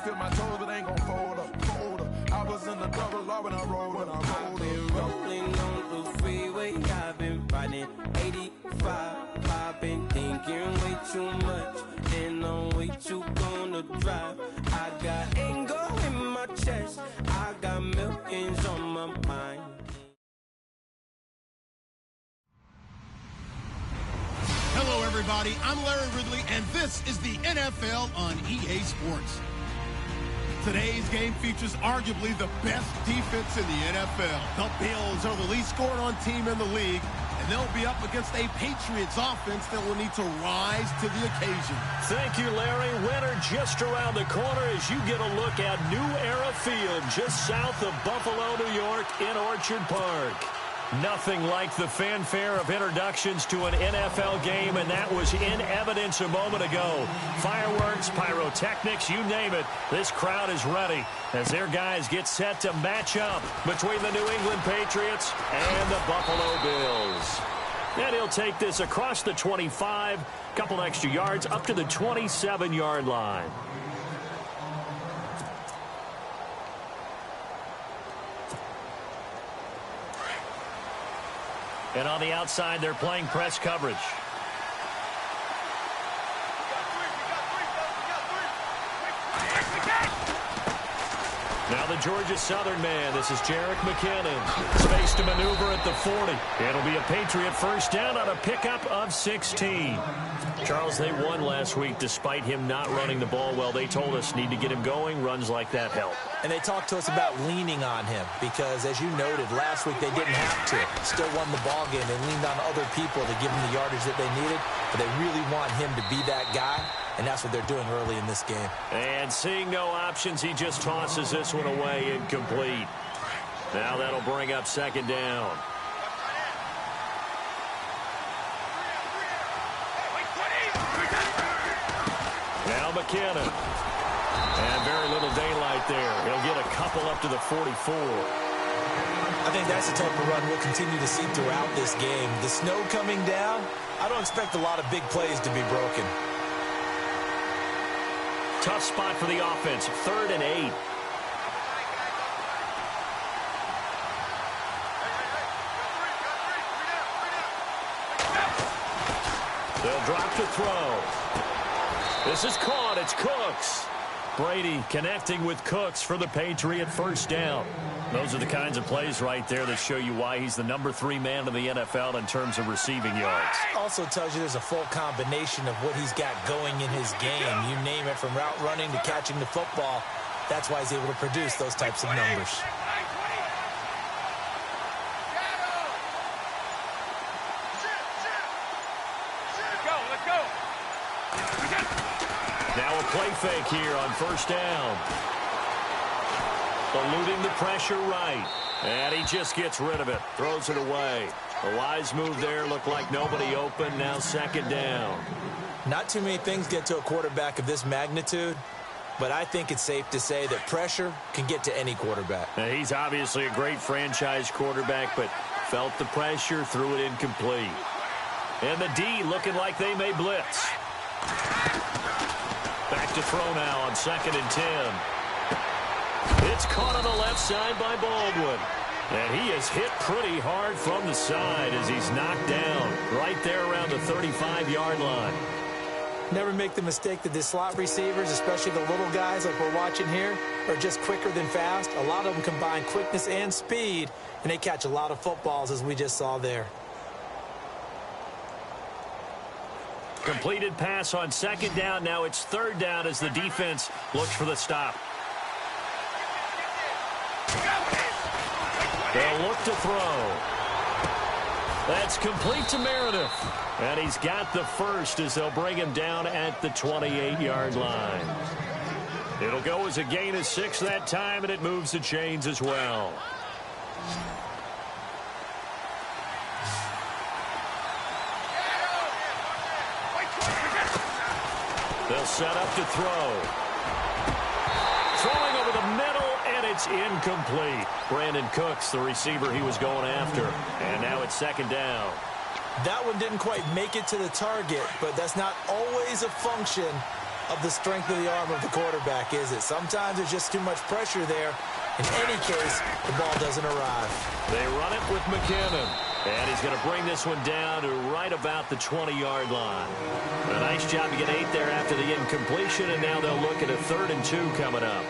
feel my toes, but ain't gon' fold up, fold up. I was in the double law when I rolled up. I've been rolling on the freeway, I've been riding 85. I've been thinking way too much, and I'm way too gonna drive. I got anger in my chest, I got millions on my mind. Hello, everybody. I'm Larry Ridley, and this is the NFL on EA Sports. Today's game features arguably the best defense in the NFL. The Bills are the least scored-on team in the league, and they'll be up against a Patriots offense that will need to rise to the occasion. Thank you, Larry. Winter just around the corner as you get a look at New Era Field, just south of Buffalo, New York, in Orchard Park. Nothing like the fanfare of introductions to an NFL game, and that was in evidence a moment ago. Fireworks, pyrotechnics, you name it. This crowd is ready as their guys get set to match up between the New England Patriots and the Buffalo Bills. And he'll take this across the 25, couple extra yards up to the 27-yard line. And on the outside, they're playing press coverage. Now the Georgia Southern man. This is Jerick McKinnon. Space to maneuver at the 40. It'll be a Patriot first down on a pickup of 16. Charles, they won last week despite him not running the ball well. They told us need to get him going. Runs like that help. And they talked to us about leaning on him because, as you noted, last week they didn't have to. Still won the ball game. They leaned on other people to give them the yardage that they needed, but they really want him to be that guy, and that's what they're doing early in this game. And seeing no options, he just tosses this one away incomplete. Now that'll bring up second down. Now McKinnon. And very little daylight there. He'll get a couple up to the 44. I think that's the type of run we'll continue to see throughout this game. The snow coming down, I don't expect a lot of big plays to be broken. Tough spot for the offense. 3rd and 8. They'll drop to throw. This is caught. It's Cooks. Brady connecting with Cooks for the Patriot first down. Those are the kinds of plays right there that show you why he's the number 3 man in the NFL in terms of receiving yards. Also tells you there's a full combination of what he's got going in his game. You name it, from route running to catching the football. That's why he's able to produce those types of numbers. Now a play fake here on first down. Eluding the pressure right. And he just gets rid of it. Throws it away. A wise move there. Looked like nobody open. Now second down. Not too many things get to a quarterback of this magnitude, but I think it's safe to say that pressure can get to any quarterback. Now, he's obviously a great franchise quarterback, but felt the pressure, threw it incomplete. And the D looking like they may blitz. Back to throw now on 2nd and 10. It's caught on the left side by Baldwin. And he is hit pretty hard from the side as he's knocked down right there around the 35-yard line. Never make the mistake that the slot receivers, especially the little guys like we're watching here, are just quicker than fast. A lot of them combine quickness and speed, and they catch a lot of footballs, as we just saw there. Completed pass on 2nd down. Now it's 3rd down as the defense looks for the stop. They'll look to throw. That's complete to Meredith. And he's got the first as they'll bring him down at the 28-yard line. It'll go as a gain of 6 that time, and it moves the chains as well. They'll set up to throw. Throwing over the middle, and it's incomplete. Brandon Cooks, the receiver he was going after. And now it's 2nd down. That one didn't quite make it to the target, but that's not always a function of the strength of the arm of the quarterback, is it? Sometimes there's just too much pressure there. In any case, the ball doesn't arrive. They run it with McKinnon. And he's going to bring this one down to right about the 20-yard line. A nice job to get 8 there after the incompletion, and now they'll look at a 3rd and 2 coming up.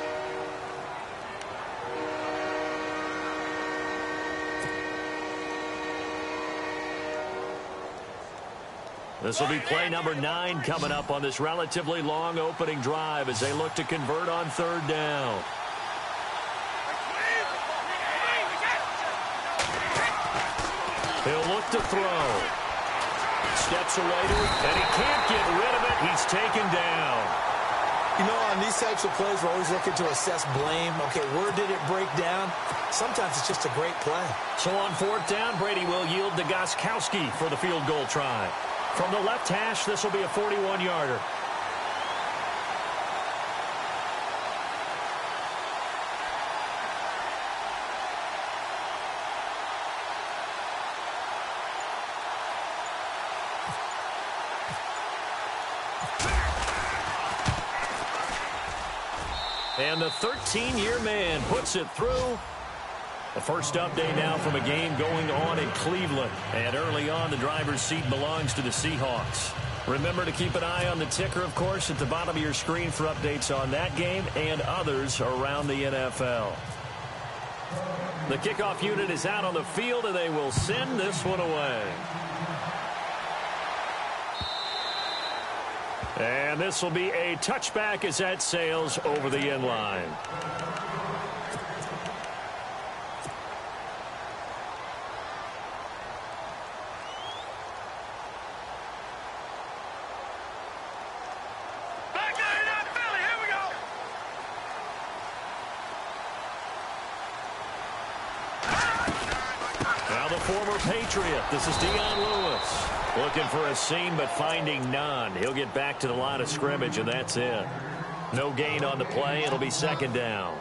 This will be play number 9 coming up on this relatively long opening drive as they look to convert on 3rd down. He'll look to throw. Steps away to it, and he can't get rid of it. He's taken down. You know, on these types of plays, we're always looking to assess blame. Okay, where did it break down? Sometimes it's just a great play. So on 4th down, Brady will yield to Gostkowski for the field goal try. From the left hash, this will be a 41-yarder. And the 13-year man puts it through. The first update now from a game going on in Cleveland. And early on, the driver's seat belongs to the Seahawks. Remember to keep an eye on the ticker, of course, at the bottom of your screen for updates on that game and others around the NFL. The kickoff unit is out on the field, and they will send this one away. And this will be a touchback as that sails over the end line. Now the former Patriot. This is Dion Lewis. Looking for a seam, but finding none. He'll get back to the line of scrimmage, and that's it. No gain on the play. It'll be 2nd down.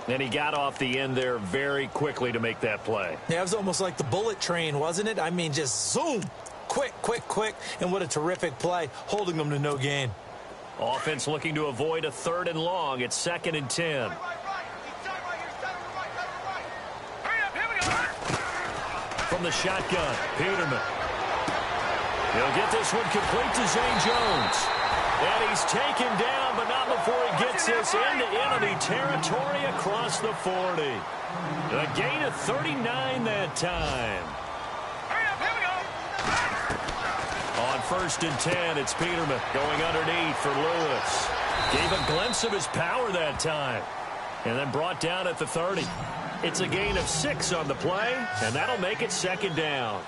And he got off the end there very quickly to make that play. Yeah, it was almost like the bullet train, wasn't it? I mean, just zoom. Quick, quick, quick. And what a terrific play, holding them to no gain. Offense looking to avoid a 3rd and long. It's 2nd and 10. From the shotgun, Peterman. He'll get this one complete to Zane Jones. And he's taken down, but not before he gets this into enemy territory across the 40. A gain of 39 that time. On 1st and 10, it's Peterman going underneath for Lewis. Gave a glimpse of his power that time. And then brought down at the 30. It's a gain of 6 on the play, and that'll make it 2nd down.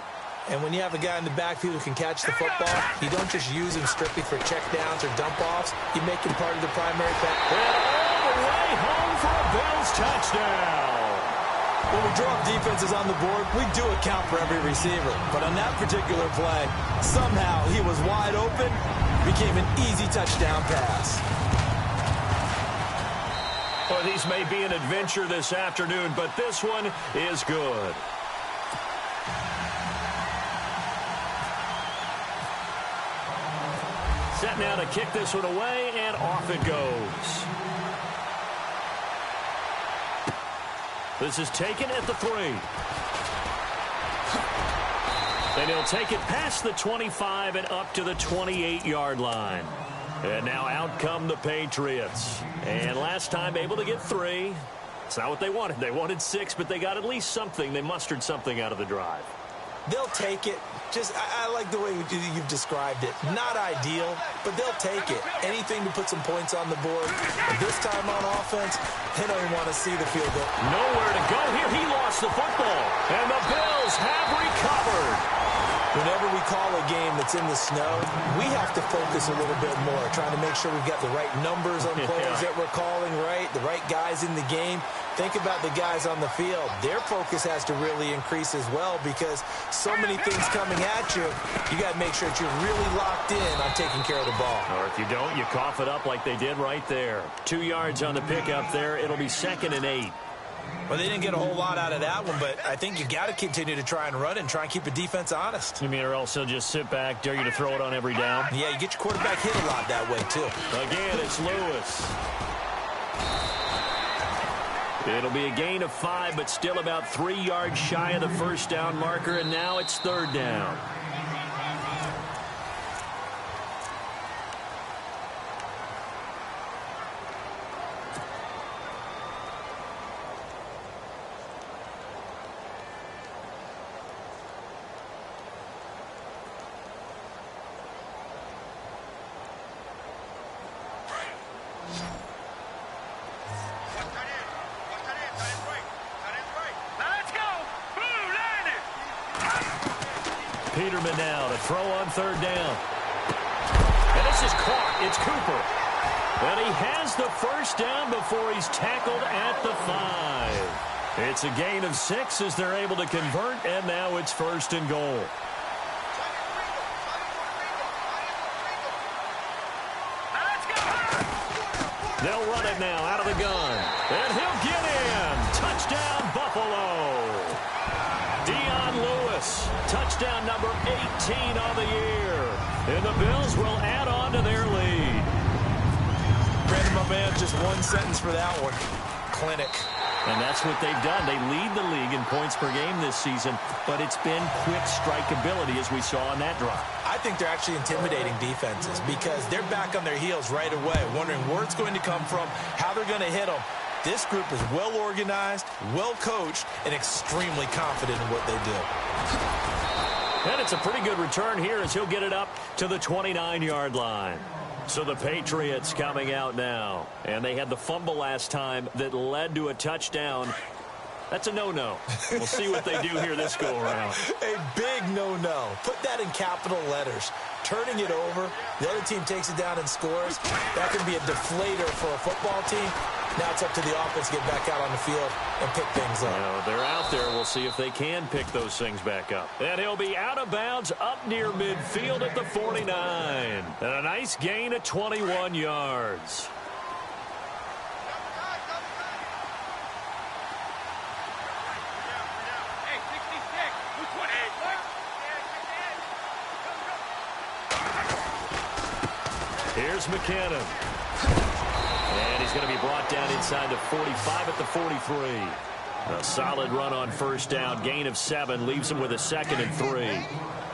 And when you have a guy in the backfield who can catch the football, you don't just use him strictly for checkdowns or dump-offs. You make him part of the primary pass. And all the way home for a Bills touchdown. When we draw up defenses on the board, we do account for every receiver. But on that particular play, somehow he was wide open, became an easy touchdown pass. Well, these may be an adventure this afternoon, but this one is good. Set now to kick this one away, and off it goes. This is taken at the 3. And he'll take it past the 25 and up to the 28-yard line. And now out come the Patriots. And last time able to get 3. It's not what they wanted. They wanted 6, but they got at least something. They mustered something out of the drive. They'll take it. I like the way you've described it. Not ideal, but they'll take it. Anything to put some points on the board. But this time on offense, they don't even want to see the field goal. Nowhere to go here. He lost the football. And the Bills have recovered. Whenever we call a game that's in the snow, we have to focus a little bit more, trying to make sure we've got the right numbers on players that we're calling, right? The right guys in the game. Think about the guys on the field. Their focus has to really increase as well because so many things coming at you, you got to make sure that you're really locked in on taking care of the ball. Or if you don't, you cough it up like they did right there. 2 yards on the pickup there. It'll be 2nd and 8. Well, they didn't get a whole lot out of that one, but I think you got to continue to try and run it and try and keep the defense honest. You mean or else they'll just sit back, dare you to throw it on every down? Yeah, you get your quarterback hit a lot that way, too. Again, it's Lewis. It'll be a gain of 5, but still about 3 yards shy of the first down marker, and now it's 3rd down. Peterman now to throw on 3rd down. And this is caught. It's Cooper. And he has the first down before he's tackled at the 5. It's a gain of 6 as they're able to convert, and now it's 1st and goal. They'll run it now out of the gun. And he'll get in. Touchdown, Buffalo. Lewis, touchdown number 18 on the year. And the Bills will add on to their lead. Brandon, my man, just one sentence for that one. Clinic. And that's what they've done. They lead the league in points per game this season, but it's been quick strike ability as we saw on that drive. I think they're actually intimidating defenses because they're back on their heels right away, wondering where it's going to come from, how they're going to hit them. This group is well organized, well coached, and extremely confident in what they do. And it's a pretty good return here as he'll get it up to the 29-yard line. So the Patriots coming out now. And they had the fumble last time that led to a touchdown. That's a no-no. We'll see what they do here this go-around. A big no-no. Put that in capital letters. Turning it over, the other team takes it down and scores. That can be a deflator for a football team. Now it's up to the offense to get back out on the field and pick things up. Well, they're out there. We'll see if they can pick those things back up. And he'll be out of bounds up near midfield at the 49. And a nice gain of 21 yards. Here's McKinnon. And he's going to be brought down inside the 45 at the 43. A solid run on first down. Gain of 7 leaves him with a 2nd and 3.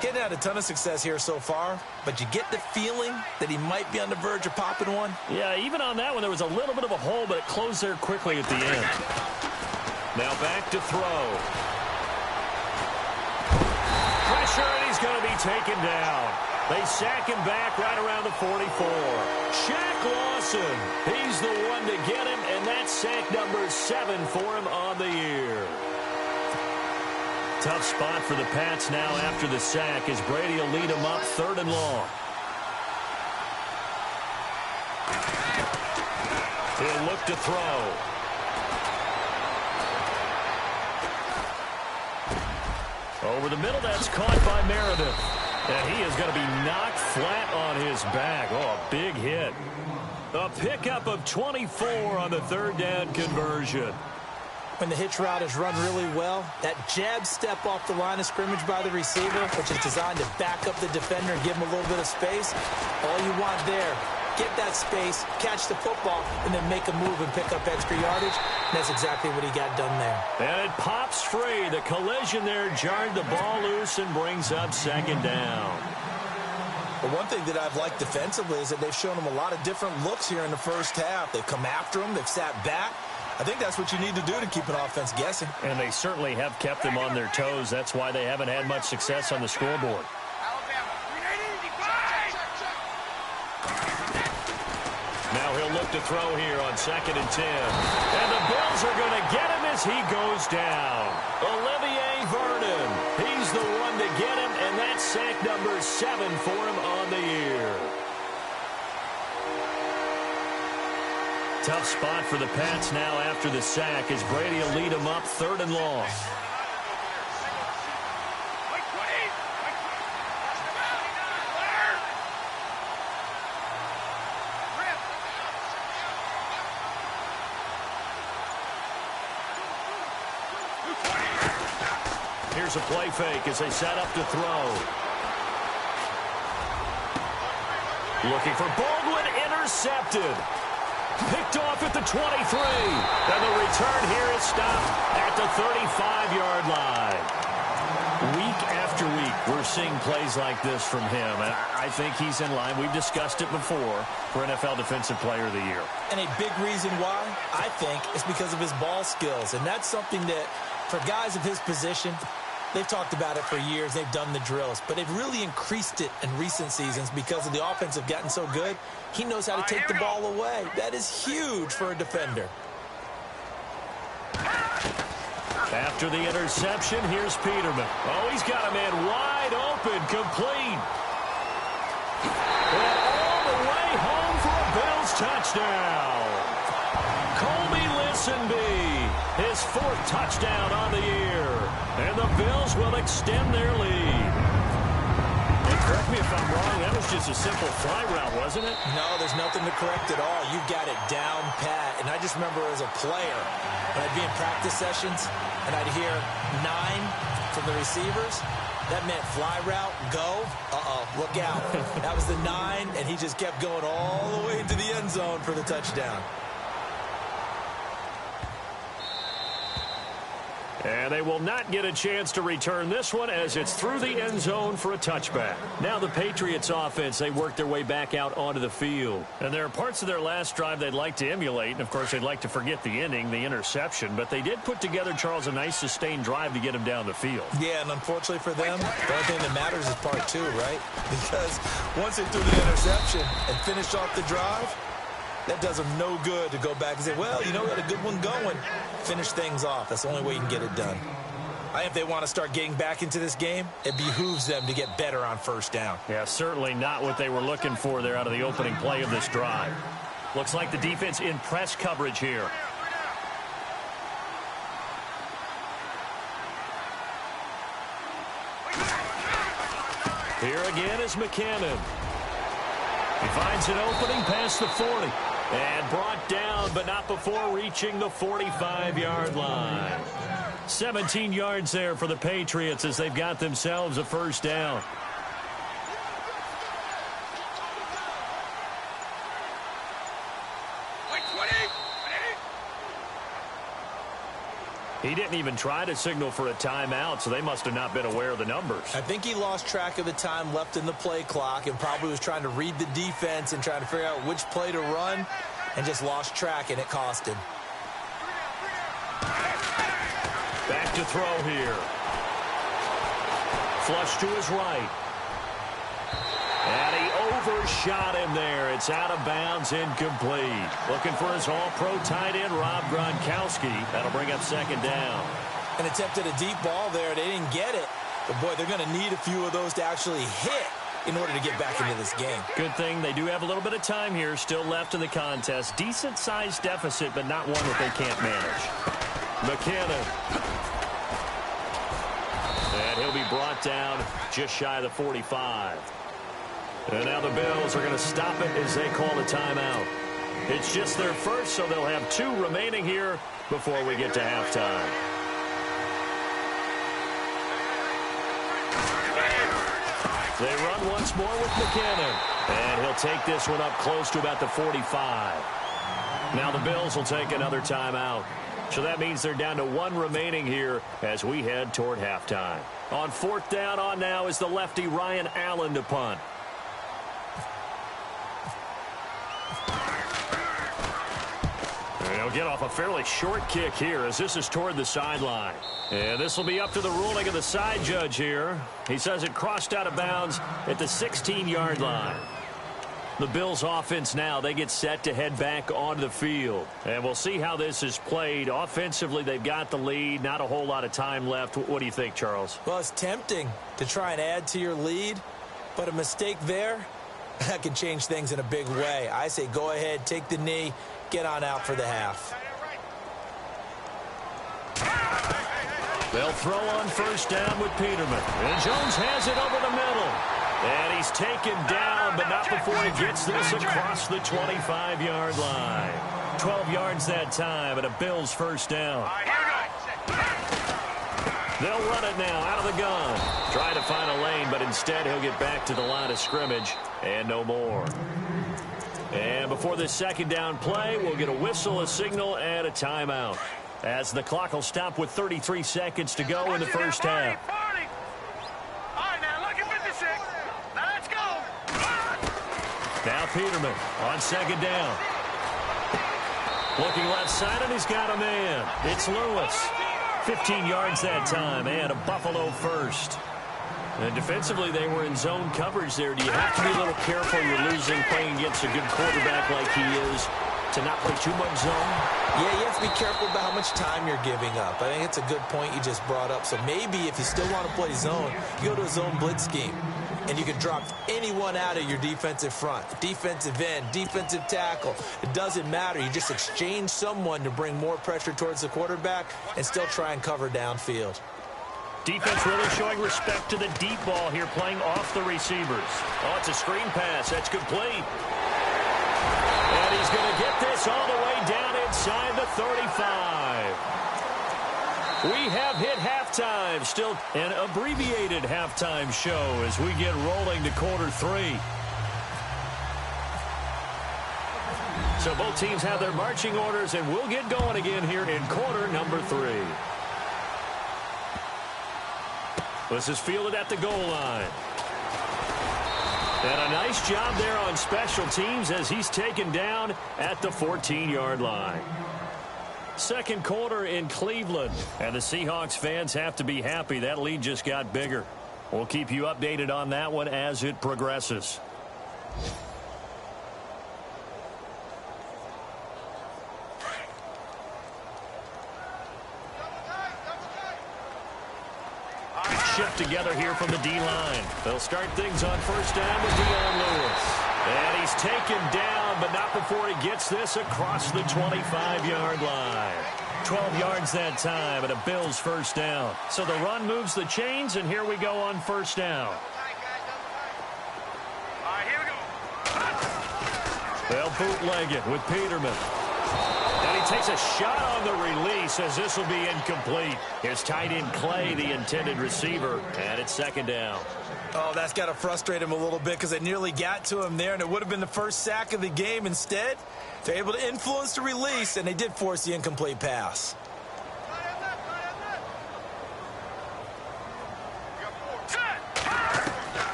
Getting had a ton of success here so far, but you get the feeling that he might be on the verge of popping one. Yeah, even on that one, there was a little bit of a hole, but it closed there quickly at the end. Now back to throw. Pressure, and he's going to be taken down. They sack him back right around the 44. Shaq Lawson, he's the one to get him, and that's sack number 7 for him on the year. Tough spot for the Pats now after the sack as Brady will lead them up 3rd and long. He'll look to throw. Over the middle, that's caught by Meredith. And he is going to be knocked flat on his back. Oh, a big hit. A pickup of 24 on the 3rd down conversion. When the hitch route is run really well, that jab step off the line of scrimmage by the receiver, which is designed to back up the defender and give him a little bit of space, all you want there, get that space, catch the football, and then make a move and pick up extra yardage. And that's exactly what he got done there. And it pops free. The collision there jarred the ball loose and brings up 2nd down. But one thing that I've liked defensively is that they've shown him a lot of different looks here in the first half. They've come after him. They've sat back. I think that's what you need to do to keep an offense guessing. And they certainly have kept them on their toes. That's why they haven't had much success on the scoreboard. Now he'll look to throw here on 2nd and 10. And the Bills are going to get him as he goes down. Olivier Vernon, he's the one to get him, and that's sack number 7 for him on the year. Tough spot for the Pats now after the sack as Brady will lead them up 3rd and long. Here's a play fake as they set up to throw. Looking for Baldwin, intercepted. Picked off at the 23. And the return here is stopped at the 35-yard line. Week after week, we're seeing plays like this from him, and I think he's in line. We've discussed it before for NFL Defensive Player of the Year. And a big reason why, I think, is because of his ball skills. And that's something that, for guys of his position, they've talked about it for years. They've done the drills. But they've really increased it in recent seasons because of the offense have gotten so good. He knows how to take the ball away. That is huge for a defender. After the interception, here's Peterman. Oh, he's got a man wide open, complete. And all the way home for a Bills touchdown. Colby Listenby, his 4th touchdown on the year. And the Bills will extend their lead. And correct me if I'm wrong, that was just a simple fly route, wasn't it? No, there's nothing to correct at all. You've got it down pat. And I just remember as a player, when I'd be in practice sessions, and I'd hear 9 from the receivers, that meant fly route, go, look out. That was the 9, and he just kept going all the way into the end zone for the touchdown. And they will not get a chance to return this one as it's through the end zone for a touchback. Now the Patriots offense, they work their way back out onto the field. And there are parts of their last drive they'd like to emulate. And, of course, they'd like to forget the inning, the interception. But they did put together, Charles, a nice sustained drive to get him down the field. Yeah, and unfortunately for them, the only thing that matters is part 2, right? Because once they threw the interception and finished off the drive, that does them no good to go back and say, well, you know, we had a good one going. Finish things off. That's the only way you can get it done. I think if they want to start getting back into this game, it behooves them to get better on first down. Yeah, certainly not what they were looking for there out of the opening play of this drive. Looks like the defense in press coverage here. Here again is McCannon. He finds an opening past the 40. And brought down, but not before reaching the 45-yard line. 17 yards there for the Patriots as they've got themselves a first down. He didn't even try to signal for a timeout, so they must have not been aware of the numbers. I think he lost track of the time left in the play clock and probably was trying to read the defense and trying to figure out which play to run and just lost track, and it cost him. Back to throw here. Flush to his right. And he overshot him there. It's out of bounds, incomplete. Looking for his all-pro tight end, Rob Gronkowski. That'll bring up second down. And attempted a deep ball there. They didn't get it. But, boy, they're going to need a few of those to actually hit in order to get back into this game. Good thing they do have a little bit of time here still left in the contest. Decent-sized deficit, but not one that they can't manage. McCannon. And he'll be brought down just shy of the 45. And now the Bills are going to stop it as they call a timeout. It's just their first, so they'll have 2 remaining here before we get to halftime. They run once more with McCannon. And he'll take this one up close to about the 45. Now the Bills will take another timeout. So that means they're down to 1 remaining here as we head toward halftime. On 4th down on now is the lefty Ryan Allen to punt. They'll get off a fairly short kick here as this is toward the sideline. And this will be up to the ruling of the side judge here. He says it crossed out of bounds at the 16-yard line. The Bills offense now, they get set to head back onto the field. And we'll see how this is played. Offensively, they've got the lead. Not a whole lot of time left. What do you think, Charles? Well, it's tempting to try and add to your lead, but a mistake there, that can change things in a big way. I say go ahead, take the knee, get on out for the half. They'll throw on first down with Peterman. And Jones has it over the middle. And he's taken down, but not before he gets this across the 25-yard line. 12 yards that time, and a Bills first down. They'll run it now out of the gun. Trying to find a lane, but instead he'll get back to the line of scrimmage and no more. And before this second down play, we'll get a whistle, a signal, and a timeout, as the clock will stop with 33 seconds to go in the first half. Now Peterman on second down. Looking left side, and he's got a man. It's Lewis. 15 yards that time, and a Buffalo first. And defensively, they were in zone coverage there. Do you have to be a little careful? You're losing, playing against a good quarterback like he is, to not play too much zone? Yeah, you have to be careful about how much time you're giving up. I think it's a good point you just brought up. So maybe if you still want to play zone, you go to a zone blitz scheme. And you can drop anyone out of your defensive front. Defensive end, defensive tackle. It doesn't matter. You just exchange someone to bring more pressure towards the quarterback and still try and cover downfield. Defense really showing respect to the deep ball here, playing off the receivers. Oh, it's a screen pass. That's complete. And he's going to get this all the way down inside the 35. We have hit halftime. Still an abbreviated halftime show as we get rolling to quarter 3. So both teams have their marching orders, and we'll get going again here in quarter number 3. This is fielded at the goal line. And a nice job there on special teams as he's taken down at the 14-yard line. Second quarter in Cleveland, and the Seahawks fans have to be happy. That lead just got bigger. We'll keep you updated on that one as it progresses. Shift together here from the D-line. They'll start things on first down with Dion Lewis. And he's taken down, but not before he gets this across the 25-yard line. 12 yards that time, and a Bills first down. So the run moves the chains, and here we go on first down. They'll bootleg it with Peterman. And he takes a shot on the release as this will be incomplete. Here's tight end Clay, the intended receiver, and it's second down. Oh, that's got to frustrate him a little bit because they nearly got to him there, and it would have been the first sack of the game. Instead, they're able to influence the release, and they did force the incomplete pass.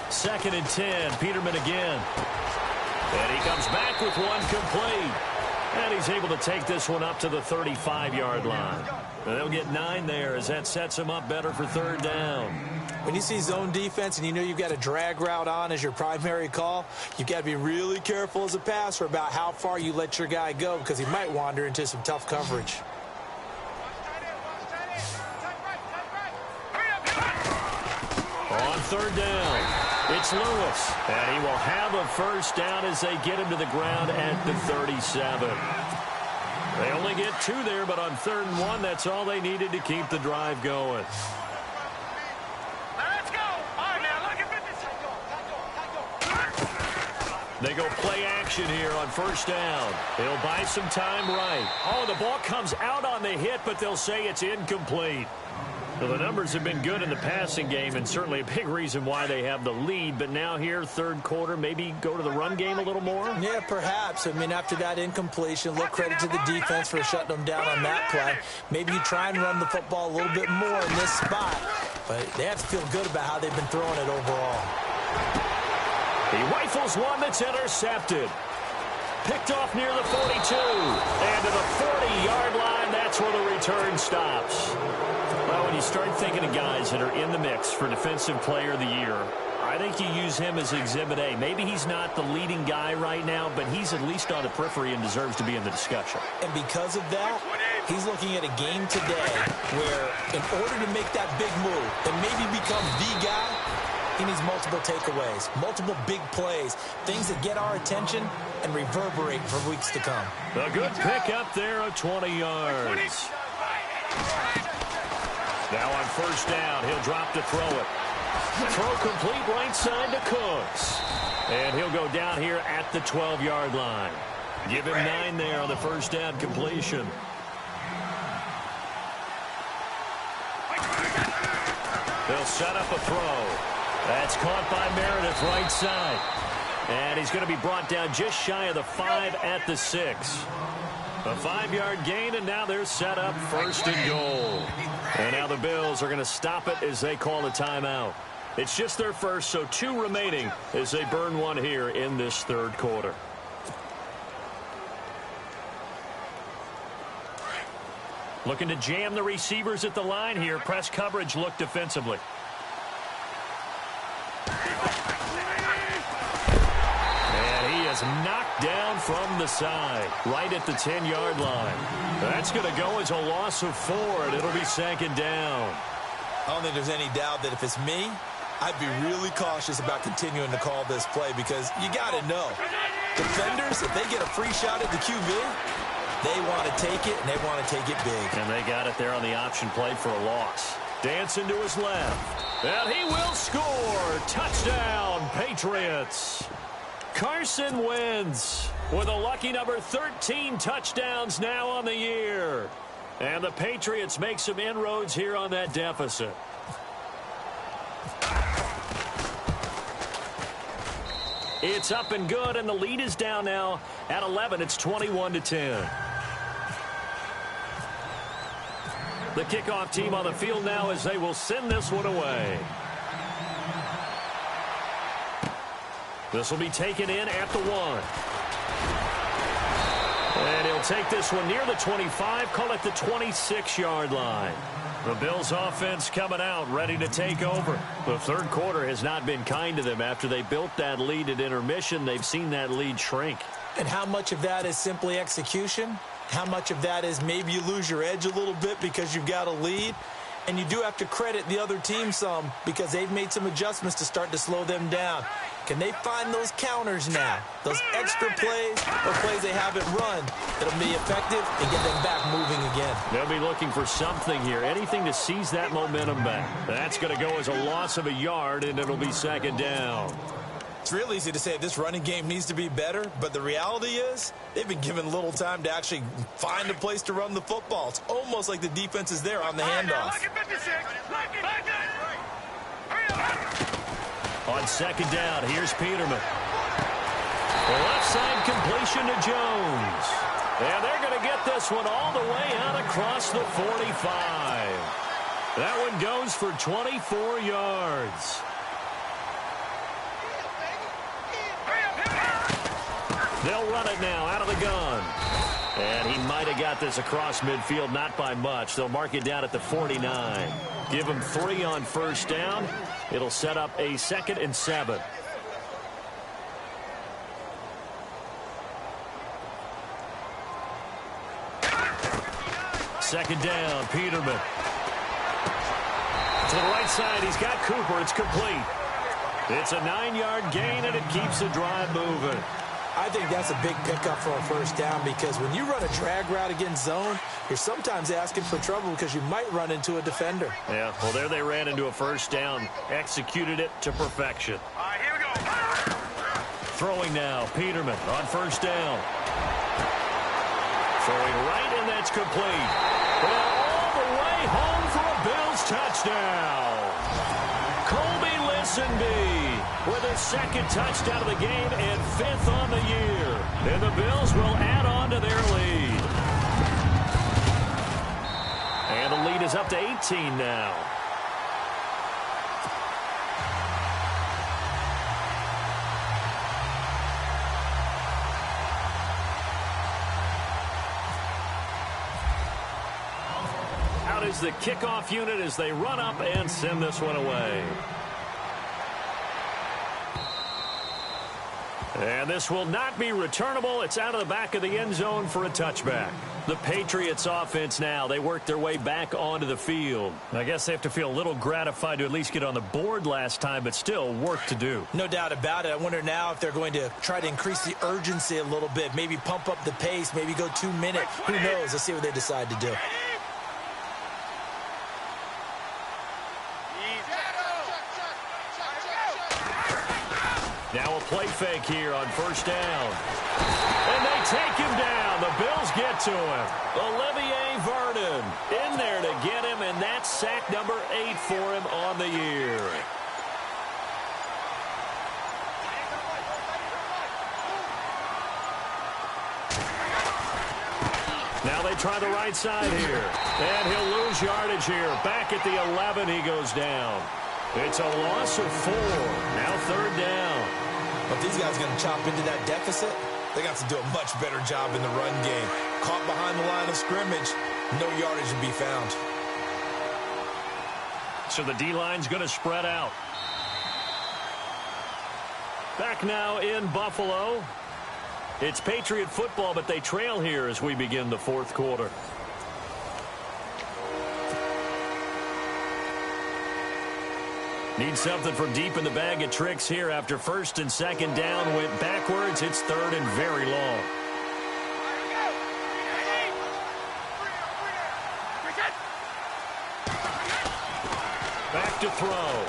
Second and 10, Peterman again. And he comes back with one complete. And he's able to take this one up to the 35-yard line. And they'll get 9 there as that sets him up better for third down. When you see zone defense and you know you've got a drag route on as your primary call, you've got to be really careful as a passer about how far you let your guy go because he might wander into some tough coverage. On third down, it's Lewis. And he will have a first down as they get him to the ground at the 37. They only get 2 there, but on third and 1, that's all they needed to keep the drive going. They go play action here on first down. They'll buy some time right. Oh, the ball comes out on the hit, but they'll say it's incomplete. So the numbers have been good in the passing game, and certainly a big reason why they have the lead. But now here, third quarter, maybe go to the run game a little more? Yeah, perhaps. I mean, after that incompletion, look credit to the defense for shutting them down on that play. Maybe you try and run the football a little bit more in this spot. But they have to feel good about how they've been throwing it overall. He rifles one that's intercepted. Picked off near the 42. And to the 40-yard line, that's where the return stops. Well, when you start thinking of guys that are in the mix for Defensive Player of the Year, I think you use him as Exhibit A. Maybe he's not the leading guy right now, but he's at least on the periphery and deserves to be in the discussion. And because of that, he's looking at a game today where in order to make that big move and maybe become the guy, he needs multiple takeaways, multiple big plays, things that get our attention and reverberate for weeks to come. A good pick up there of 20 yards. Now on first down, he'll drop to throw it. Throw complete right side to Cooks. And he'll go down here at the 12-yard line. Give him 9 there on the first down completion. They'll set up a throw. That's caught by Meredith right side. And he's going to be brought down just shy of the 5 at the 6. A 5-yard gain, and now they're set up 1st and goal. And now the Bills are going to stop it as they call a timeout. It's just their first, so 2 remaining as they burn one here in this 3rd quarter. Looking to jam the receivers at the line here. Press coverage look defensively. And he is knocked down from the side, right at the 10-yard line. That's going to go as a loss of 4, and it'll be 2nd down. I don't think there's any doubt that if it's me, I'd be really cautious about continuing to call this play because you got to know. Defenders, if they get a free shot at the QB, they want to take it, and they want to take it big. And they got it there on the option play for a loss. Dancing to his left. And he will score. Touchdown, Patriots. Carson Wentz with a lucky number 13 touchdowns now on the year. And the Patriots make some inroads here on that deficit. It's up and good, and the lead is down now at 11. It's 21-10. The kickoff team on the field now as they will send this one away. This will be taken in at the 1. And he'll take this one near the 25, call it the 26-yard line. The Bills offense coming out, ready to take over. The 3rd quarter has not been kind to them. After they built that lead at intermission, they've seen that lead shrink. And how much of that is simply execution? How much of that is maybe you lose your edge a little bit because you've got a lead? And you do have to credit the other team some because they've made some adjustments to start to slow them down. Can they find those counters now? Those extra plays or plays they haven't run that'll be effective and get them back moving again. They'll be looking for something here, anything to seize that momentum back. That's going to go as a loss of a yard, and it'll be 2nd down. It's real easy to say this running game needs to be better, but the reality is they've been given little time to actually find a place to run the football. It's almost like the defense is there on the handoff. On 2nd down, here's Peterman. The left side completion to Jones. And they're going to get this one all the way out across the 45. That one goes for 24 yards. They'll run it now out of the gun. And he might have got this across midfield, not by much. They'll mark it down at the 49. Give him 3 on 1st down. It'll set up a 2nd and 7. Second down, Peterman. To the right side, he's got Cooper. It's complete. It's a 9-yard gain, and it keeps the drive moving. I think that's a big pickup for a 1st down because when you run a drag route against zone, you're sometimes asking for trouble because you might run into a defender. Yeah, well, there they ran into a 1st down, executed it to perfection. All right, here we go. Throwing now, Peterman on 1st down. Throwing right, and that's complete. And all the way home for a Bills touchdown. Colby Listenby with his 2nd touchdown of the game and 5th on the year. And the Bills will add on to their lead. And the lead is up to 18 now. Out is the kickoff unit as they run up and send this one away. And this will not be returnable. It's out of the back of the end zone for a touchback. The Patriots offense now, they work their way back onto the field. I guess they have to feel a little gratified to at least get on the board last time, but still work to do. No doubt about it. I wonder now if they're going to try to increase the urgency a little bit, maybe pump up the pace, maybe go 2 minute. Who knows? Let's see what they decide to do. Now a play fake here on first down. And they take him down. The Bills get to him. Olivier Vernon in there to get him, and that's sack number 8 for him on the year. Now they try the right side here. And he'll lose yardage here. Back at the 11, he goes down. It's a loss of 4. Now third down. But these guys are going to chop into that deficit. They got to do a much better job in the run game. Caught behind the line of scrimmage, no yardage to be found. So the D-line's going to spread out. Back now in Buffalo. It's Patriot football, but they trail here as we begin the fourth quarter. Need something from deep in the bag of tricks here after first and second down went backwards. It's third and very long. Back to throw.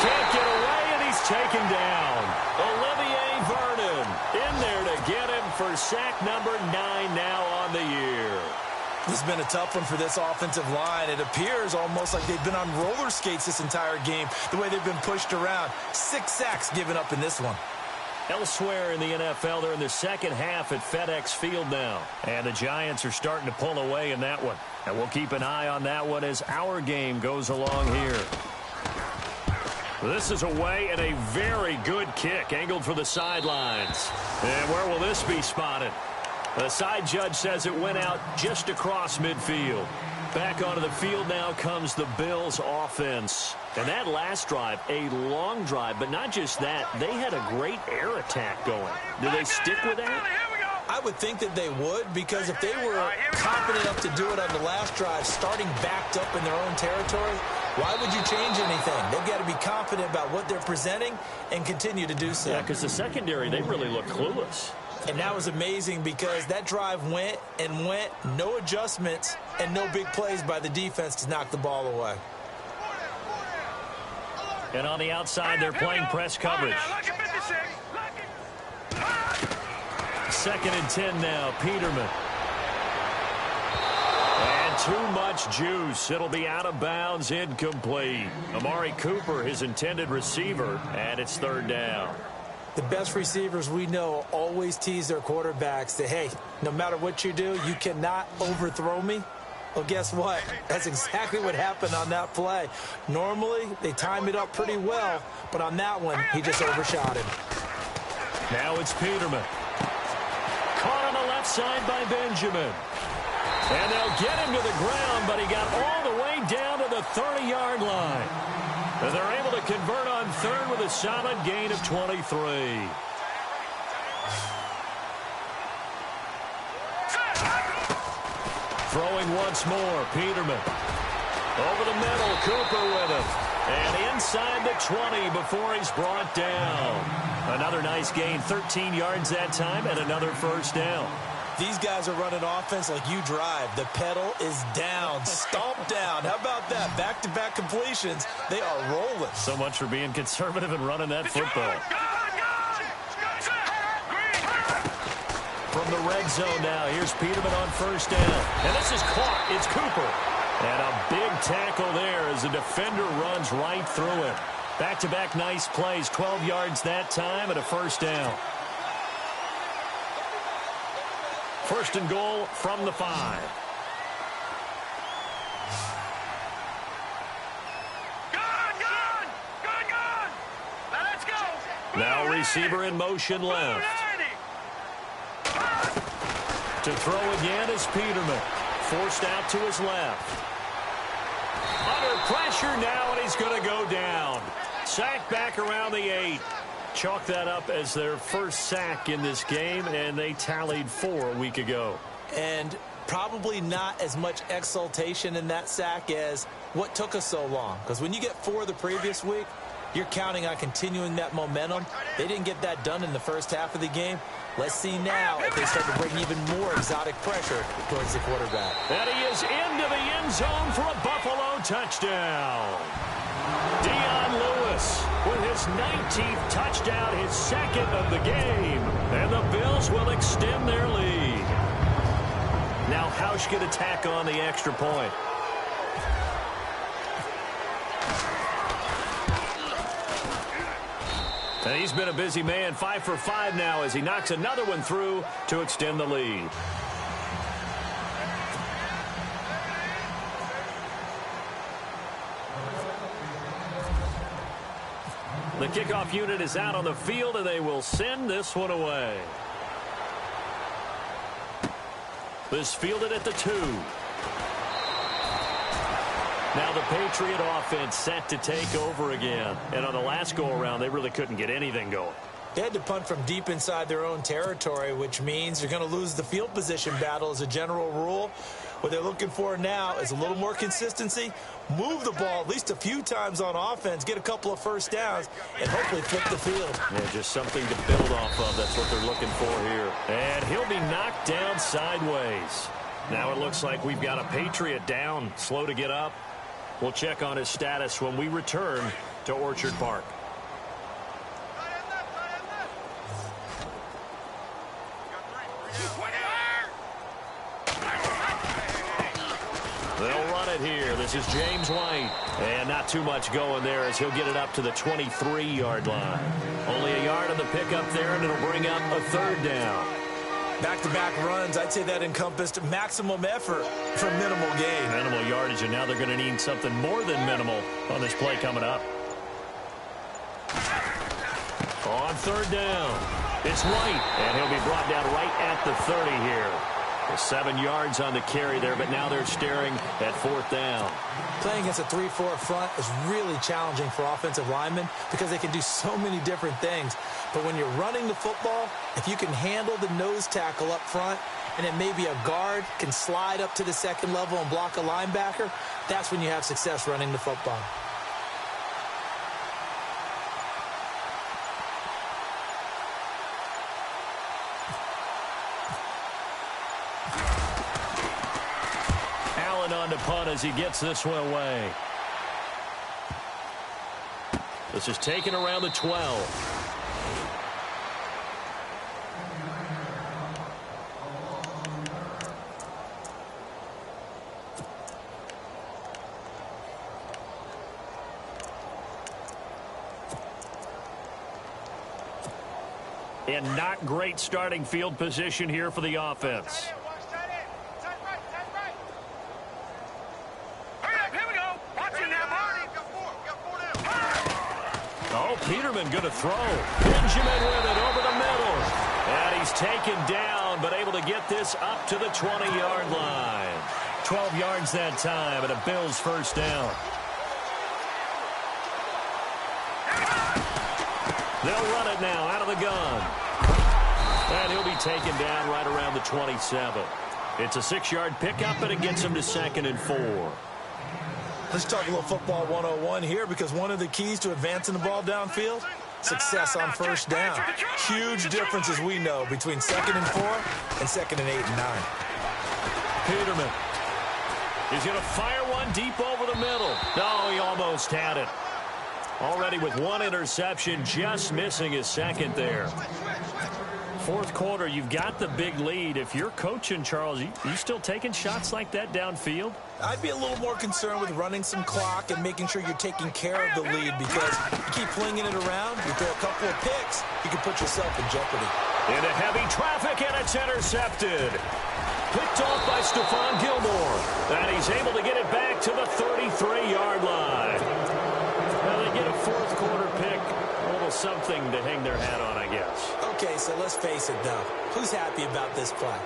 Can't get away, and he's taken down. Olivier Vernon in there to get him for sack number 9 now on the year. This has been a tough one for this offensive line. It appears almost like they've been on roller skates this entire game, the way they've been pushed around. 6 sacks given up in this one. Elsewhere in the NFL, they're in the second half at FedEx Field now. And the Giants are starting to pull away in that one. And we'll keep an eye on that one as our game goes along here. This is away and a very good kick, angled for the sidelines. And where will this be spotted? The side judge says it went out just across midfield. Back onto the field now comes the Bills offense. And that last drive, a long drive, but not just that. They had a great air attack going. Do they stick with that? I would think that they would, because if they were confident enough to do it on the last drive, starting backed up in their own territory, why would you change anything? They've got to be confident about what they're presenting and continue to do so. Yeah, because the secondary, they really look clueless. And that was amazing because that drive went and went, no adjustments, and no big plays by the defense to knock the ball away. And on the outside, they're playing press coverage. Second and 10 now, Peterman. And too much juice. It'll be out of bounds, incomplete. Amari Cooper, his intended receiver, and it's third down. The best receivers we know always tease their quarterbacks that, hey, no matter what you do, you cannot overthrow me. Well, guess what? That's exactly what happened on that play. Normally, they time it up pretty well, but on that one, he just overshot him. Now it's Peterman. Caught on the left side by Benjamin. And they'll get him to the ground, but he got all the way down to the 30-yard line. And they're able to convert on third with a solid gain of 23. Throwing once more, Peterman. Over the middle, Cooper with him. And inside the 20 before he's brought down. Another nice gain, 13 yards that time, and another first down. These guys are running offense like you drive. The pedal is down, stomped down. How about that? Back-to-back completions. They are rolling. So much for being conservative and running that football. From the red zone now, here's Peterman on first down. And this is caught. It's Cooper. And a big tackle there as the defender runs right through him. Back-to-back nice plays, 12 yards that time and a first down. First and goal from the 5. Let's go. Now receiver in motion left. To throw again is Peterman. Forced out to his left. Under pressure now, and he's going to go down. Sack back around the 8. Chalk that up as their first sack in this game, and they tallied 4 a week ago. And probably not as much exultation in that sack as what took us so long. Because when you get 4 the previous week, you're counting on continuing that momentum. They didn't get that done in the first half of the game. Let's see now if they start to bring even more exotic pressure towards the quarterback. And he is into the end zone for a Buffalo touchdown. Dion Lewis with his 19th touchdown, his second of the game. And the Bills will extend their lead. Now Hausch can attack on the extra point. And he's been a busy man, 5 for 5 now as he knocks another one through to extend the lead. The kickoff unit is out on the field, and they will send this one away. This fielded at the 2. Now the Patriot offense set to take over again. And on the last go-around, they really couldn't get anything going. They had to punt from deep inside their own territory, which means you're going to lose the field position battle as a general rule. What they're looking for now is a little more consistency, move the ball at least a few times on offense, get a couple of first downs, and hopefully flip the field. Yeah, just something to build off of. That's what they're looking for here. And he'll be knocked down sideways. Now it looks like we've got a Patriot down, slow to get up. We'll check on his status when we return to Orchard Park. They'll run it here. This is James White. And not too much going there as he'll get it up to the 23-yard line. Only a yard on the pickup there, and it'll bring up a third down. Back-to-back runs, I'd say that encompassed maximum effort for minimal gain. Minimal yardage, and now they're going to need something more than minimal on this play coming up. On third down, it's White, and he'll be brought down right at the 30 here. 7 yards on the carry there, but now they're staring at fourth down. Playing against a 3-4 front is really challenging for offensive linemen because they can do so many different things. But when you're running the football, if you can handle the nose tackle up front, and then maybe a guard can slide up to the second level and block a linebacker, that's when you have success running the football. On to punt as he gets this one away. This is taken around the 12. And not great starting field position here for the offense. Peterman going to throw. Benjamin with it over the middle. And he's taken down, but able to get this up to the 20-yard line. 12 yards that time, and a Bills first down. They'll run it now out of the gun. And he'll be taken down right around the 27. It's a 6-yard pickup, and it gets him to 2nd and 4. Let's talk a little football 101 here, because one of the keys to advancing the ball downfield, success on first down. Huge difference, as we know, between 2nd and 4 and 2nd and 8 and 9. Peterman. He's going to fire one deep over the middle. No, he almost had it. Already with 1 interception, just missing his second there. Fourth quarter, you've got the big lead. If you're coaching, Charles, you still taking shots like that downfield? I'd be a little more concerned with running some clock and making sure you're taking care of the lead, because you keep flinging it around, you throw a couple of picks, you can put yourself in jeopardy. Into heavy traffic, and it's intercepted. Picked off by Stephon Gilmore. And he's able to get it back to the 33-yard line. Now they get a fourth quarter pick. A little something to hang their hat on, I guess. Okay, so let's face it, though. Who's happy about this play?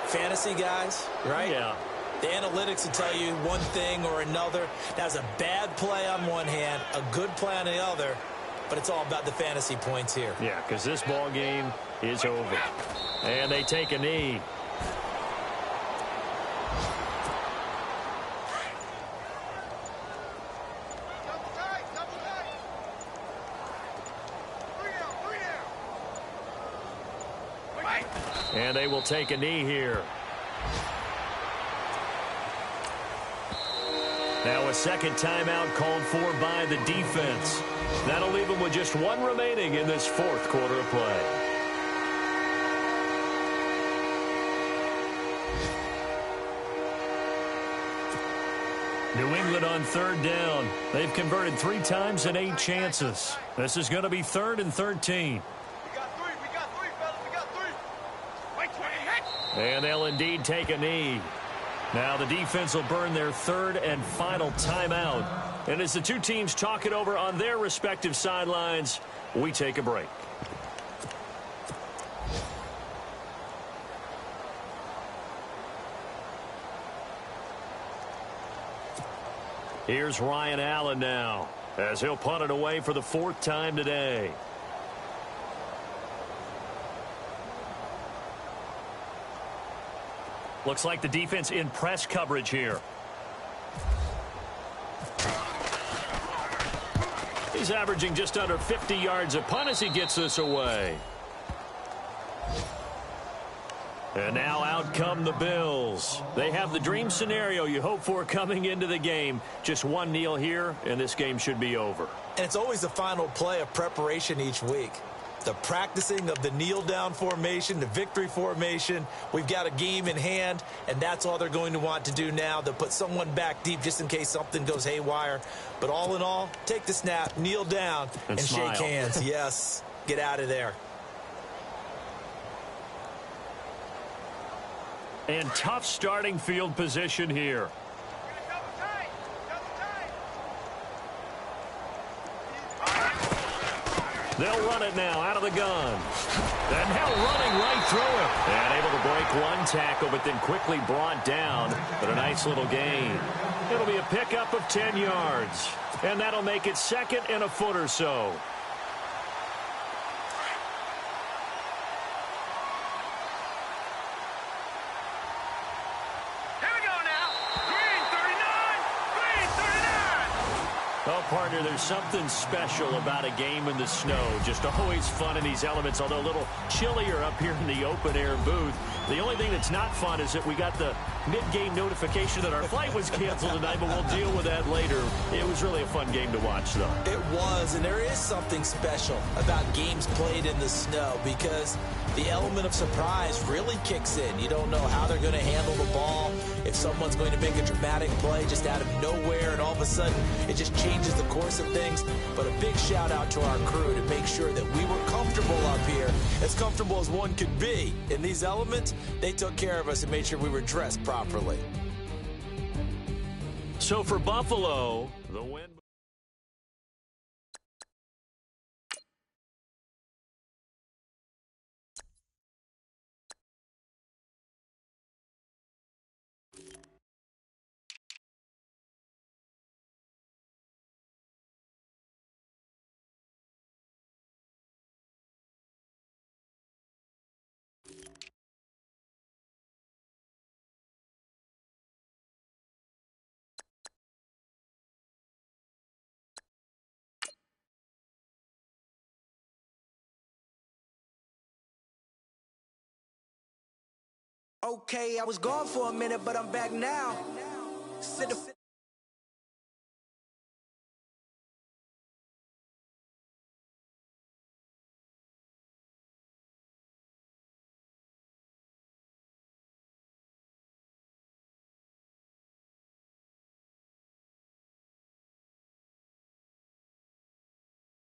Fantasy guys, right? Yeah. The analytics will tell you one thing or another. That's a bad play on one hand, a good play on the other, but it's all about the fantasy points here. Yeah, because this ball game is over. And they take a knee. And they will take a knee here. Now a second timeout called for by the defense. That'll leave them with just one remaining in this fourth quarter of play. New England on third down. They've converted 3 times in 8 chances. This is going to be 3rd and 13. We got three, fellas. We got 3. Wait, and they'll indeed take a knee. Now the defense will burn their 3rd and final timeout. And as the two teams talk it over on their respective sidelines, we take a break. Here's Ryan Allen now, as he'll punt it away for the 4th time today. Looks like the defense in press coverage here. He's averaging just under 50 yards a punt as he gets this away. And now out come the Bills. They have the dream scenario you hope for coming into the game. Just one kneel here, and this game should be over. And it's always the final play of preparation each week. The practicing of the kneel-down formation, the victory formation. We've got a game in hand, and that's all they're going to want to do now. They'll put someone back deep just in case something goes haywire. But all in all, take the snap, kneel down, and shake hands. Yes, get out of there. And tough starting field position here. They'll run it now out of the gun. And now running right through it. And able to break one tackle, but then quickly brought down. But a nice little gain. It'll be a pickup of 10 yards. And that'll make it 2nd and a foot or so. Well, partner, there's something special about a game in the snow. Just always fun in these elements, although a little chillier up here in the open-air booth. The only thing that's not fun is that we got the mid-game notification that our flight was canceled tonight, but we'll deal with that later. It was really a fun game to watch, though. It was, and there is something special about games played in the snow because the element of surprise really kicks in. You don't know how they're going to handle the ball, if someone's going to make a dramatic play just out of nowhere, and all of a sudden it just changes the course of things. But a big shout out to our crew to make sure that we were comfortable up here, as comfortable as one could be. In these elements, they took care of us and made sure we were dressed properly. So for Buffalo, the win. Okay, I was gone for a minute, but I'm back now.